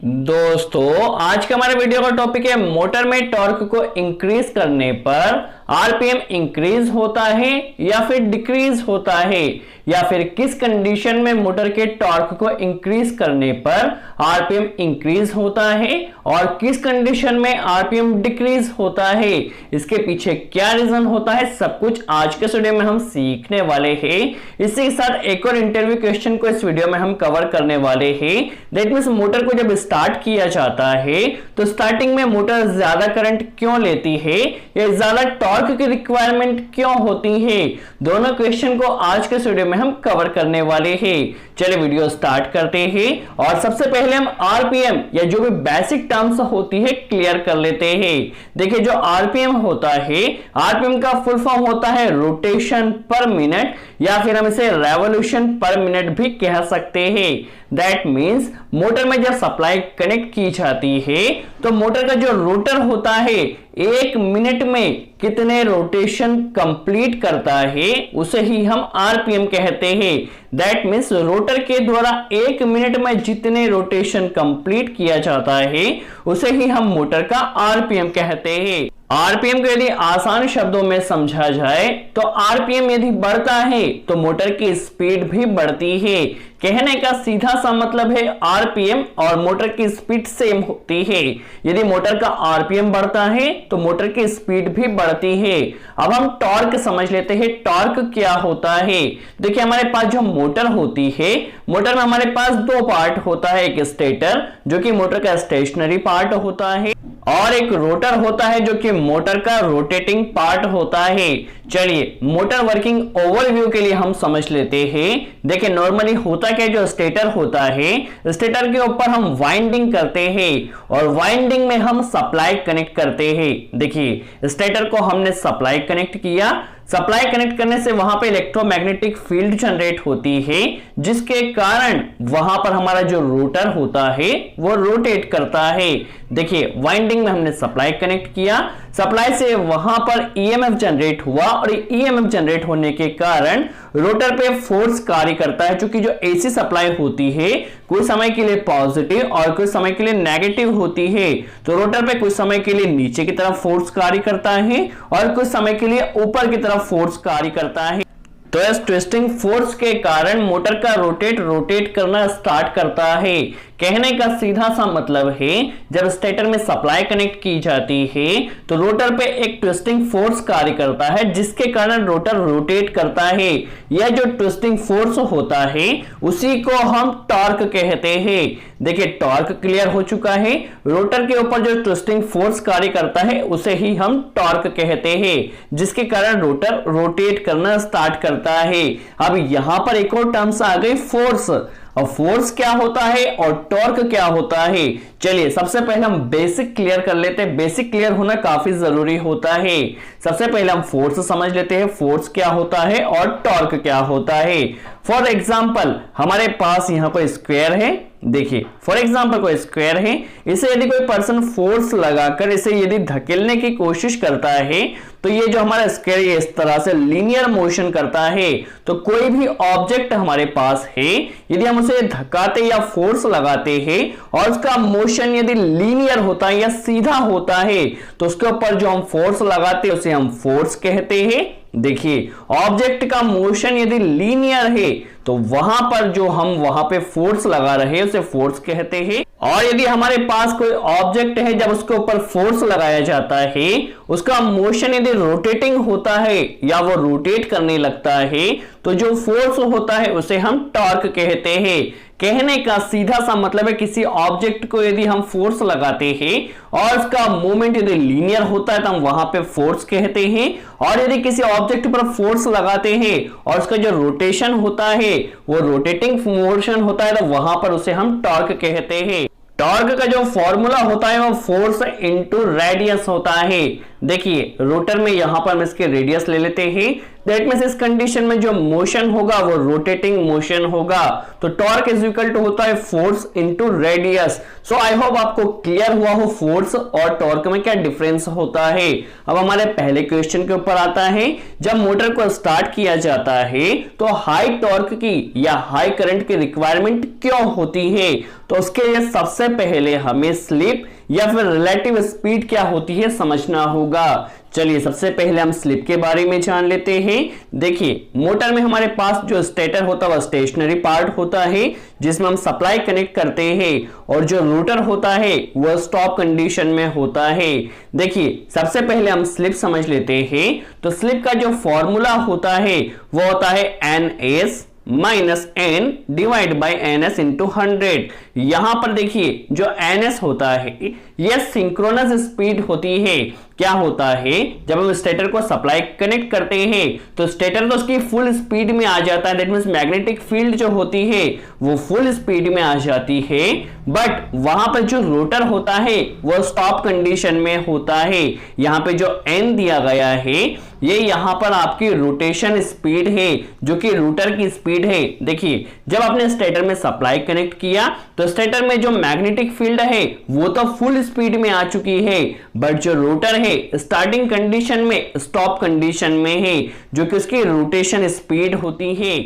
दोस्तों आज का हमारे वीडियो का टॉपिक है मोटर में टॉर्क को इंक्रीज करने पर आरपीएम इंक्रीज होता है या फिर डिक्रीज होता है, या फिर किस कंडीशन में मोटर के टॉर्क को इंक्रीज करने पर आरपीएम इंक्रीज होता है और किस कंडीशन में आरपीएम डिक्रीज होता है। इसके पीछे क्या रीजन होता है, सब कुछ आज के वीडियो में हम सीखने वाले हैं। इसी के साथ एक और इंटरव्यू क्वेश्चन को इस वीडियो में हम कवर करने वाले हैं। दैट मींस मोटर को जब स्टार्ट किया जाता है तो स्टार्टिंग में मोटर ज्यादा करंट क्यों लेती है या ज्यादा टॉर्क की रिक्वायरमेंट क्यों होती है, दोनों क्वेश्चन को आज के वीडियो में हम कवर करने वाले हैं। चलिए वीडियो स्टार्ट करते हैं और सबसे पहले हम आरपीएम या जो भी बेसिक टर्म्स होती है क्लियर कर लेते हैं। देखिए जो आरपीएम होता है, आरपीएम का फुल फॉर्म होता है रोटेशन पर मिनट या फिर हम इसे रेवोल्यूशन पर मिनट भी कह सकते हैं। दैट मींस मोटर में जब सप्लाई कनेक्ट की जाती है तो मोटर का जो रोटर होता है एक मिनट में कितने रोटेशन कंप्लीट करता है उसे ही हम आरपीएम कहते हैं। दैट मींस रोटर के द्वारा एक मिनट में जितने रोटेशन कंप्लीट किया जाता है उसे ही हम मोटर का आरपीएम कहते हैं। आरपीएम को यदि आसान शब्दों में समझा जाए तो आरपीएम यदि बढ़ता है तो मोटर की स्पीड भी बढ़ती है। कहने का सीधा सा मतलब है आरपीएम और मोटर की स्पीड सेम होती है। यदि मोटर का आरपीएम बढ़ता है तो मोटर की स्पीड भी बढ़ती है। अब हम टॉर्क समझ लेते हैं। टॉर्क क्या होता है? देखिए हमारे पास जो मोटर होती है, मोटर में हमारे पास दो पार्ट होता है, एक स्टेटर जो कि मोटर का स्टेशनरी पार्ट होता है और एक रोटर होता है जो कि मोटर का रोटेटिंग पार्ट होता है। चलिए मोटर वर्किंग ओवरव्यू के लिए हम समझ लेते हैं। देखिए नॉर्मली होता क्या, जो स्टेटर होता है, स्टेटर के ऊपर हम वाइंडिंग करते हैं और वाइंडिंग में हम सप्लाई कनेक्ट करते हैं। देखिए स्टेटर को हमने सप्लाई कनेक्ट किया, सप्लाई कनेक्ट करने से वहां पे इलेक्ट्रोमैग्नेटिक फील्ड जनरेट होती है जिसके कारण वहां पर हमारा जो रोटर होता है वो रोटेट करता है। देखिए वाइंडिंग में हमने सप्लाई कनेक्ट किया, सप्लाई से वहां पर ईएमएफ जनरेट हुआ और ईएमएफ जनरेट होने के कारण रोटर पे फोर्स कार्य करता है। क्योंकि जो एसी सप्लाई होती है कुछ समय के लिए पॉजिटिव और कुछ समय के लिए नेगेटिव होती है, तो रोटर पे कुछ समय के लिए नीचे की तरफ फोर्स कार्य करता है और कुछ समय के लिए ऊपर की तरफ फोर्स कार्य करता है। तो इस ट्विस्टिंग फोर्स के कारण मोटर का रोटेट करना स्टार्ट करता है। कहने का सीधा सा मतलब है जब स्टेटर में सप्लाई कनेक्ट की जाती है तो रोटर पे एक ट्विस्टिंग फोर्स कार्य करता है जिसके कारण रोटर रोटेट करता है। यह जो ट्विस्टिंग फोर्स होता है उसी को हम टॉर्क कहते हैं। देखिए टॉर्क क्लियर हो चुका है। रोटर के ऊपर जो ट्विस्टिंग फोर्स कार्य करता है उसे ही हम टॉर्क कहते हैं जिसके कारण रोटर रोटेट करना स्टार्ट करता है। अब यहां पर एक और टर्म्स आ गई, फोर्स। और फोर्स क्या होता है और टॉर्क क्या होता है, चलिए सबसे पहले हम बेसिक क्लियर कर लेते हैं। बेसिक क्लियर होना काफी जरूरी होता है। सबसे पहले हम फोर्स समझ लेते हैं, फोर्स क्या होता है और टॉर्क क्या होता है। फॉर एग्जांपल हमारे पास यहां कोई स्क्वायर है, देखिए फॉर एग्जांपल कोई स्क्वायर है, इसे यदि कोई पर्सन फोर्स लगाकर इसे यदि धकेलने की कोशिश करता है तो ये जो हमारा स्क्वायर इस तरह से लीनियर मोशन करता है। तो कोई भी ऑब्जेक्ट हमारे पास है, यदि हम उसे धक्काते या फोर्स लगाते हैं और उसका मोशन यदि लीनियर होता है या सीधा होता है तो उसके ऊपर जो हम फोर्स लगाते हैं उसे हम फोर्स कहते हैं। देखिए ऑब्जेक्ट का मोशन यदि लीनियर है तो वहां पर जो हम वहां पे फोर्स लगा रहे हैं उसे फोर्स कहते हैं। और यदि हमारे पास कोई ऑब्जेक्ट है, जब उसके ऊपर फोर्स लगाया जाता है उसका मोशन यदि रोटेटिंग होता है या वो रोटेट करने लगता है तो जो फोर्स होता है उसे हम टॉर्क कहते हैं। कहने का सीधा सा मतलब है किसी ऑब्जेक्ट को यदि हम फोर्स लगाते हैं और उसका मूवमेंट यदि लीनियर होता है तो हम वहां पे फोर्स कहते हैं, और यदि किसी ऑब्जेक्ट पर फोर्स लगाते हैं और उसका जो रोटेशन होता है वो रोटेटिंग मोशन होता है तो वहां पर उसे हम टॉर्क कहते हैं। टॉर्क का जो फॉर्मूला होता है वो फोर्स इनटू रेडियस होता है। देखिए रोटर में यहां पर हम इसके रेडियस ले लेते हैं, दैट मींस इस कंडीशन में जो मोशन होगा वो रोटेटिंग मोशन होगा। तो टॉर्क इज इक्वल टू होता है force into radius. So I hope आपको क्लियर हुआ हो फोर्स और टॉर्क में क्या डिफरेंस होता है। अब हमारे पहले क्वेश्चन के ऊपर आता है, जब मोटर को स्टार्ट किया जाता है तो हाई टॉर्क की या हाई करंट की रिक्वायरमेंट क्यों होती है। तो उसके लिए सबसे पहले हमें स्लिप या फिर रिलेटिव स्पीड क्या होती है समझना होगा। चलिए सबसे पहले हम स्लिप के बारे में जान लेते हैं। देखिए मोटर में हमारे पास जो स्टेटर होता है वह स्टेशनरी पार्ट होता है जिसमें हम सप्लाई कनेक्ट करते हैं, और जो रोटर होता है वह स्टॉप कंडीशन में होता है। देखिए सबसे पहले हम स्लिप समझ लेते हैं। तो स्लिप का जो फॉर्मूला होता है वो होता है NS minus n divide by NS into 100। यहां पर देखिए जो NS होता है यह सिंक्रोनस स्पीड होती है। क्या होता है, जब हम स्टेटर को सप्लाई कनेक्ट करते हैं तो स्टेटर तो उसकी फुल स्पीड में आ जाता है, दैट मींस मैग्नेटिक फील्ड जो होती है वो फुल स्पीड में आ जाती है, बट वहां पर जो रोटर होता है वो स्टॉप कंडीशन में होता है। यहां पे जो N दिया गया है ये यहां पर आपकी रोटेशन स्पीड है जो कि रोटर की स्पीड है। देखिए जब आपने स्टेटर में सप्लाई कनेक्ट किया तो स्टेटर में जो मैग्नेटिक फील्ड है वो तो फुल स्पीड में आ चुकी है, बट जो रोटर है स्टार्टिंग कंडीशन में स्टॉप कंडीशन में है जो कि उसकी रोटेशन स्पीड होती है।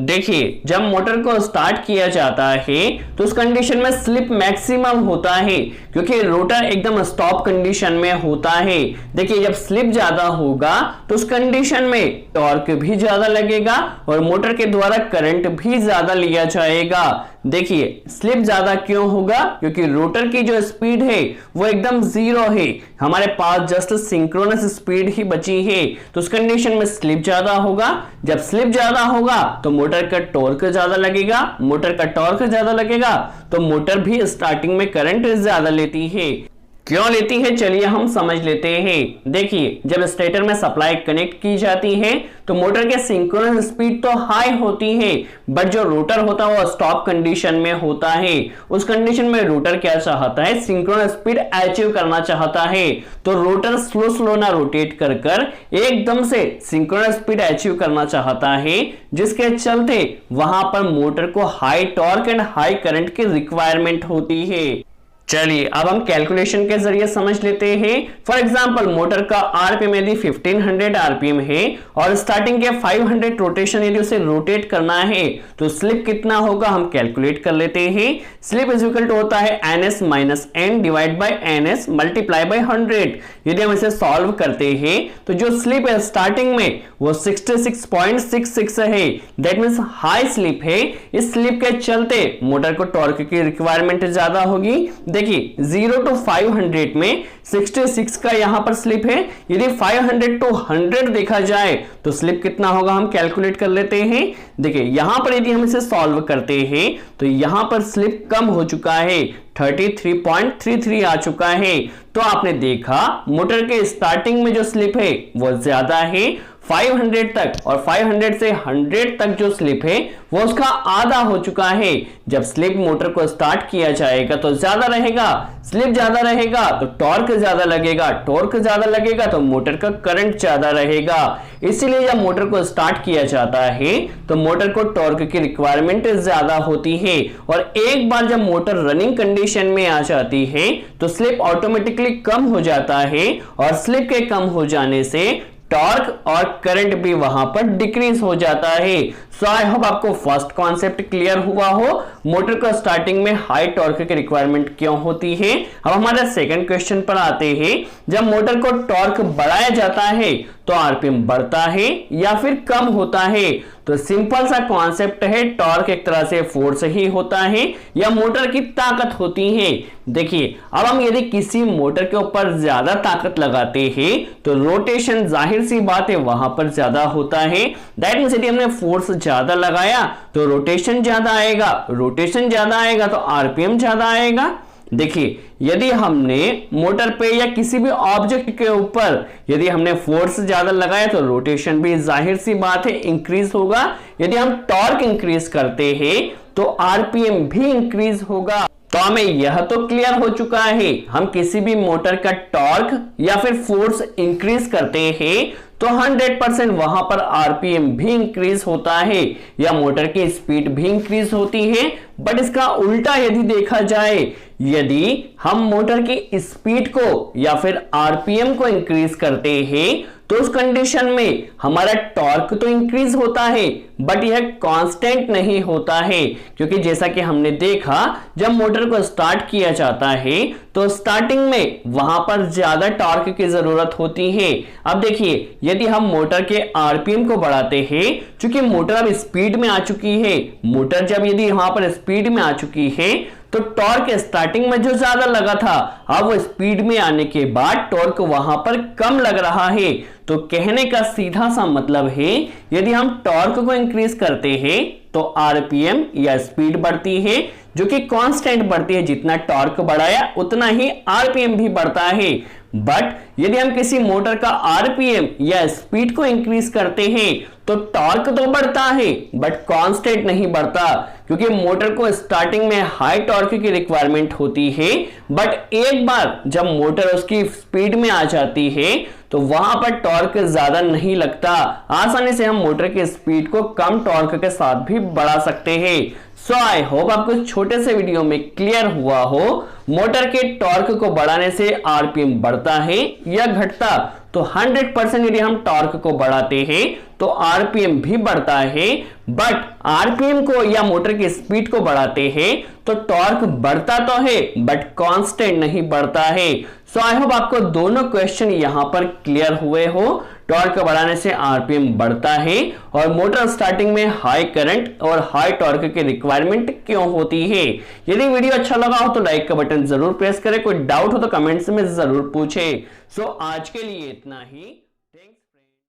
देखिए जब मोटर को स्टार्ट किया जाता है तो उस कंडीशन में स्लिप मैक्सिमम होता है क्योंकि रोटर एकदम स्टॉप कंडीशन में होता है। देखिए जब स्लिप ज्यादा होगा तो उस कंडीशन में टॉर्क भी ज्यादा लगेगा और मोटर के द्वारा करंट भी ज्यादा लिया जाएगा। देखिए स्लिप ज्यादा क्यों होगा, क्योंकि रोटर की जो स्पीड है वो एकदम जीरो है, हमारे पास जस्ट सिंक्रोनस स्पीड ही बची है, तो उस कंडीशन में स्लिप ज्यादा होगा। जब स्लिप ज्यादा होगा तो मोटर का टॉर्क ज्यादा लगेगा, मोटर का टॉर्क ज्यादा लगेगा तो मोटर भी स्टार्टिंग में करंट ज्यादा लेती है। क्यों लेती है चलिए हम समझ लेते हैं। देखिए जब स्टेटर में सप्लाई कनेक्ट की जाती है तो मोटर के सिंक्रोनस स्पीड तो हाई होती है, बट जो रोटर होता है वो स्टॉप कंडीशन में होता है। उस कंडीशन में रोटर क्या चाहता है, सिंक्रोनस स्पीड अचीव करना चाहता है, तो रोटर स्लो स्लो ना रोटेट कर कर एकदम से सिंक्रोनस स्पीड अचीव करना चाहता है, जिसके चलते वहां पर मोटर को high torque and high current की रिक्वायरमेंट होती है। चलिए अब हम कैलकुलेशन के जरिए समझ लेते हैं। फॉर एग्जांपल मोटर का आरपीएम यदि 1500 आरपीएम है और स्टार्टिंग के 500 रोटेशन यदि उसे रोटेट करना है तो स्लिप कितना होगा हम कैलकुलेट कर लेते हैं। स्लिप इज इक्वल टू होता है NS minus n divide by NS multiply by 100। यदि हम इसे सॉल्व करते हैं तो जो स्लिप है स्टार्टिंग में वो 66.66 है, दैट मींस हाई स्लिप है। इस स्लिप के चलते मोटर को टॉर्क की रिक्वायरमेंट ज्यादा होगी। देखिए 0 to 500 में 66 का यहां पर स्लिप है, यदि 500 to 100 देखा जाए तो स्लिप कितना होगा हम कैलकुलेट कर लेते हैं। देखिए यहां पर यदि हम इसे सॉल्व करते हैं तो यहां पर स्लिप कम हो चुका है, 33.33 आ चुका है। तो आपने देखा मोटर के स्टार्टिंग में जो स्लिप है वो ज्यादा है 500 तक, और 500 से 100 तक जो स्लिप है वो उसका आधा हो चुका है। जब स्लिप मोटर को स्टार्ट किया जाएगा तो ज्यादा रहेगा, स्लिप ज्यादा रहेगा तो टॉर्क ज्यादा लगेगा, टॉर्क ज्यादा लगेगा तो मोटर का करंट ज्यादा रहेगा। इसीलिए जब मोटर को स्टार्ट किया जाता है तो मोटर को टॉर्क की रिक्वायरमेंट ज्यादा होती है, और एक बार जब मोटर रनिंग कंडीशन में आ जाती है तो स्लिप ऑटोमेटिकली कम हो जाता है, और स्लिप के कम हो जाने से टॉर्क और करंट भी वहां पर डिक्रीज हो जाता है। सो आई होप आपको फर्स्ट कॉन्सेप्ट क्लियर हुआ हो, मोटर को स्टार्टिंग में हाई टॉर्क की रिक्वायरमेंट क्यों होती है। अब हमारे सेकंड क्वेश्चन पर आते हैं। जब मोटर को टॉर्क बढ़ाया जाता है तो आरपीएम बढ़ता है या फिर कम होता है। तो सिंपल सा कॉन्सेप्ट है, टॉर्क एक तरह से फोर्स ही होता है या मोटर की ताकत होती है। देखिए अब हम यदि किसी मोटर के ऊपर ज्यादा ताकत लगाते हैं तो रोटेशन जाहिर सी बात है वहां पर ज्यादा होता है। दैट मींस यदि हमने फोर्स ज्यादा लगाया तो रोटेशन ज्यादा आएगा, रोटेशन ज्यादा आएगा तो आरपीएम ज्यादा आएगा। देखिए यदि हमने मोटर पे या किसी भी ऑब्जेक्ट के ऊपर यदि हमने फोर्स ज्यादा लगाया तो रोटेशन भी जाहिर सी बात है इंक्रीज होगा। यदि हम टॉर्क इंक्रीज करते हैं तो आरपीएम भी इंक्रीज होगा। तो हमें यह तो क्लियर हो चुका है, हम किसी भी मोटर का टॉर्क या फिर फोर्स इंक्रीज करते हैं तो 100% वहां पर आरपीएम भी इंक्रीज होता है या मोटर की स्पीड भी इंक्रीज होती है। बट इसका उल्टा यदि देखा जाए, यदि हम मोटर की स्पीड को या फिर आरपीएम को इंक्रीज करते हैं तो उस कंडीशन में हमारा टॉर्क तो इंक्रीज होता है बट यह कांस्टेंट नहीं होता है, क्योंकि जैसा कि हमने देखा जब मोटर को स्टार्ट किया जाता है तो स्टार्टिंग में वहां पर ज्यादा टॉर्क की जरूरत होती है। अब देखिए, यदि हम मोटर के आरपीएम को बढ़ाते हैं, क्योंकि मोटर अब स्पीड में आ चुकी है, मोटर जब यदि वहां पर स्पीड में आ चुकी है तो टॉर्क स्टार्टिंग में जो ज्यादा लगा था अब वो स्पीड में आने के बाद टॉर्क वहां पर कम लग रहा है। तो कहने का सीधा सा मतलब है, यदि हम टॉर्क को इंक्रीज करते हैं तो आरपीएम या स्पीड बढ़ती है, जो कि कांस्टेंट बढ़ती है, जितना टॉर्क बढ़ाया उतना ही आरपीएम भी बढ़ता है। बट यदि हम किसी मोटर का आरपीएम या स्पीड को इंक्रीज करते हैं तो टॉर्क तो बढ़ता है बट कांस्टेंट नहीं बढ़ता, क्योंकि मोटर को स्टार्टिंग में हाई टॉर्क की रिक्वायरमेंट होती है बट एक बार जब मोटर उसकी स्पीड में आ जाती है तो वहां पर टॉर्क ज्यादा नहीं लगता, आसानी से हम मोटर की स्पीड को कम टॉर्क के साथ भी बढ़ा सकते हैं। सो आई होप आपको इस छोटे से वीडियो में क्लियर हुआ हो, मोटर के टॉर्क को बढ़ाने से आरपीएम बढ़ता है या घटता। तो 100% यदि हम टॉर्क को बढ़ाते हैं तो आरपीएम भी बढ़ता है, बट आरपीएम को या मोटर की स्पीड को बढ़ाते हैं तो टॉर्क बढ़ता तो है बट कांस्टेंट नहीं बढ़ता है। सो आई होप आपको दोनों क्वेश्चन यहां पर क्लियर हुए हो। टॉर्क बढ़ाने से आरपीएम बढ़ता है और मोटर स्टार्टिंग में हाई करंट और हाई टॉर्क की रिक्वायरमेंट क्यों होती है। यदि वीडियो अच्छा लगा हो तो लाइक का बटन जरूर प्रेस करें, कोई डाउट हो तो कमेंट्स में जरूर पूछे। सो आज के लिए इतना ही।